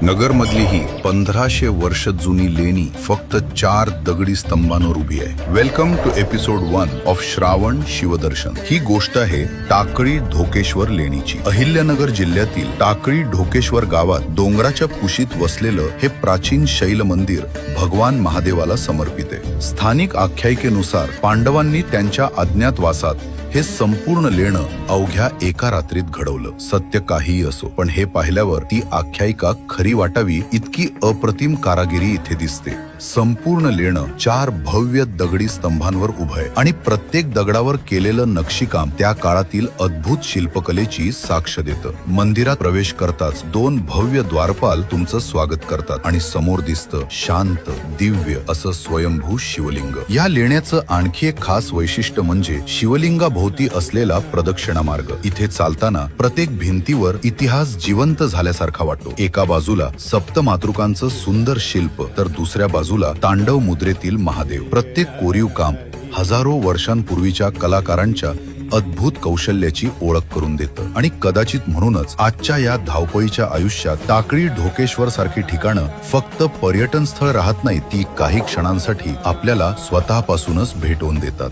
नगरमधली ही 1500 वर्ष जुनी लेणी फक्त 4 दगडी स्तंभांवर उभी आहे. Welcome to episode 1 of Shravan Shivdarshan. ही गोष्ट आहे टाकळी ढोकेश्वर लेणीची. अहिल्यानगर जिल्ह्यातील टाकळी ढोकेश्वर गावात डोंगराच्या कुशीत वसलेलं हे प्राचीन शैल मंदिर भगवान महादेवाला समर्पित आहे. स्थानिक आख्यायिकेनुसार पांडवांनी त्यांच्या अज्ञातवासात हे संपूर्ण लेणं अवघ्या एका रात्रीत घडवलं. सत्य काहीही असो, पण हे पाहिल्यावर ती आख्यायिका खरी वाटावी इतकी अप्रतिम कारागिरी इथे दिसते. संपूर्ण लेणं 4 भव्य दगडी स्तंभांवर उभं आहे आणि प्रत्येक दगडावर केलेलं नक्षीकाम त्या काळातील अद्भुत शिल्पकलेची साक्ष देतं. मंदिरात प्रवेश करताच 2 भव्य द्वारपाल तुमचं स्वागत करतात आणि समोर दिसतं शांत दिव्य असं स्वयंभू शिवलिंग. या लेण्याचं आणखी एक खास वैशिष्ट्य म्हणजे शिवलिंगाभोवती असलेला प्रदक्षिणा मार्ग. इथे चालताना प्रत्येक भिंतीवर इतिहास जिवंत झाल्यासारखा वाटतो. एका बाजूला सप्तमातृकांचं सुंदर शिल्प तर दुसऱ्या बाजूला तांडव मुद्रेतील महादेव. प्रत्येक कोरीव काम हजारो वर्षांपूर्वीच्या कलाकारांच्या अद्भुत कौशल्याची ओळख करून देतं. आणि कदाचित म्हणूनच आजच्या या धावपळीच्या आयुष्यात टाकळी ढोकेश्वर सारखी ठिकाणं फक्त पर्यटन स्थळ राहत नाही, ती काही क्षणांसाठी आपल्याला स्वतःपासूनच भेटवून देतात.